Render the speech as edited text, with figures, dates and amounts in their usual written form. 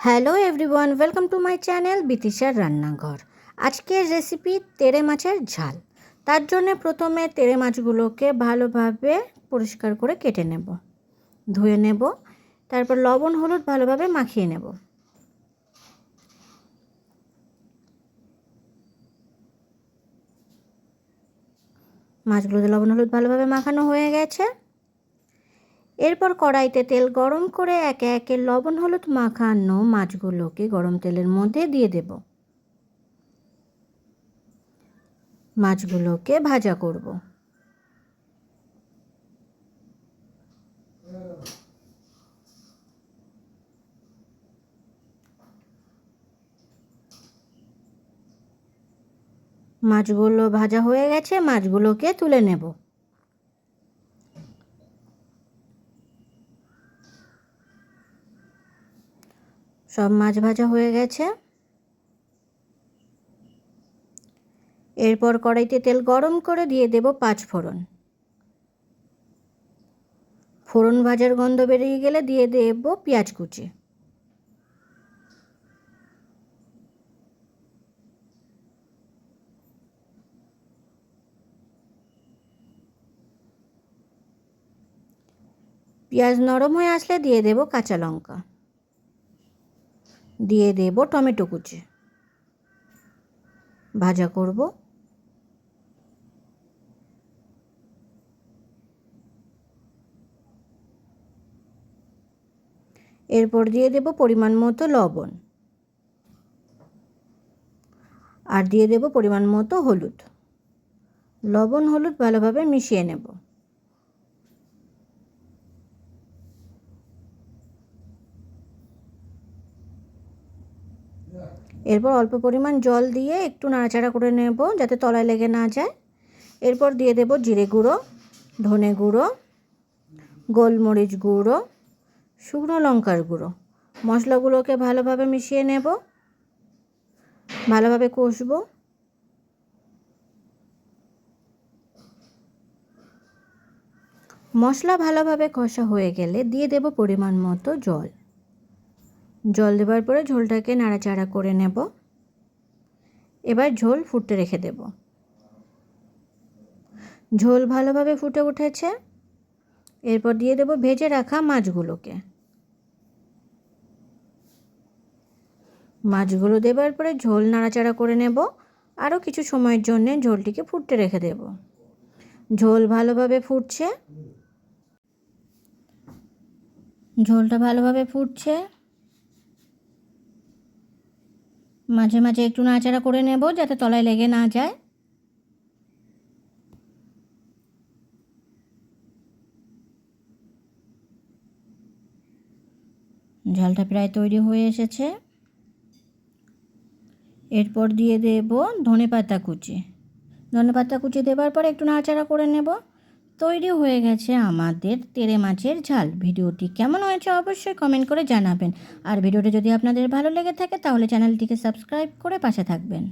Hello everyone, welcome to my channel বিতিশার রান্নাঘর। আজকের রেসিপি তেড়ে মাছের ঝাল। তার জন্য প্রথমে তেড়ে মাছগুলোকে ভালোভাবে পরিষ্কার করে কেটে নেব, ধুয়ে নেব, তারপর লবণ হলুদ ভালোভাবে মাখিয়ে নেব। মাছগুলোতে লবণ হলুদ ভালোভাবে মাখানো হয়ে গেছে। এরপর কড়াইতে তেল গরম করে একে একে লবণ হলুদ মাখানো মাছগুলোকে গরম তেলের মধ্যে দিয়ে দেব। মাছগুলোকে ভাজা করব। মাছগুলো ভাজা হয়ে গেছে, মাছগুলোকে তুলে নেব। সব মাছ ভাজা হয়ে গেছে। এরপর কড়াইতে তেল গরম করে দিয়ে দেব 5 ফোড়ন। ফোড়ন ভাজার গন্ধ বেরিয়ে গেলে দিয়ে দেব পেঁয়াজ কুচি। পেঁয়াজ নরম হয়ে আসলে দিয়ে দেব কাঁচা লঙ্কা, দিয়ে দেব টমেটো কুচি। ভাজা করব। এরপর দিয়ে দেব পরিমাণ মতো লবণ, আর দিয়ে দেব পরিমাণ মতো হলুদ। লবণ হলুদ ভালোভাবে মিশিয়ে নেব। এরপর অল্প পরিমাণ জল দিয়ে একটু নাড়াচাড়া করে নেব যাতে তলায় লেগে না যায়। এরপর দিয়ে দেব জিরে গুঁড়ো, ধনে গুঁড়ো, গোলমরিচ গুঁড়ো, শুকনো লঙ্কার গুঁড়ো। মশলাগুলোকে ভালোভাবে মিশিয়ে নেব, ভালোভাবে কষবো। মশলা ভালোভাবে কষা হয়ে গেলে দিয়ে দেব পরিমাণ মতো জল। জল দেওয়ার পরে ঝোলটাকে নাড়াচাড়া করে নেব। এবার ঝোল ফুটতে রেখে দেব। ঝোল ভালোভাবে ফুটে উঠেছে। এরপর দিয়ে দেব ভেজে রাখা মাছগুলোকে। মাছগুলো দেওয়ার পরে ঝোল নাড়াচাড়া করে নেব। আরও কিছু সময়ের জন্য ঝোলটিকে ফুটতে রেখে দেব। ঝোল ভালোভাবে ফুটছে। ঝোলটা ভালোভাবে ফুটছে। মাঝে মাঝে একটু নাড়াচাড়া করে নেব যাতে তলায় লেগে না যায়। ঝালটা প্রায় তৈরি হয়ে এসেছে। এরপর দিয়ে দেব ধনেপাতা কুচি। ধনেপাতা কুচি দেওয়ার পর একটু নাড়াচাড়া করে নেব। তৈরি হয়ে গেছে আমাদের তেড়ে মাছের ঝাল। ভিডিওটি কেমন হয়েছে অবশ্যই কমেন্ট করে জানাবেন। আর ভিডিওটি যদি আপনাদের ভালো লেগে থাকে তাহলে চ্যানেলটিকে সাবস্ক্রাইব করে পাশে থাকবেন।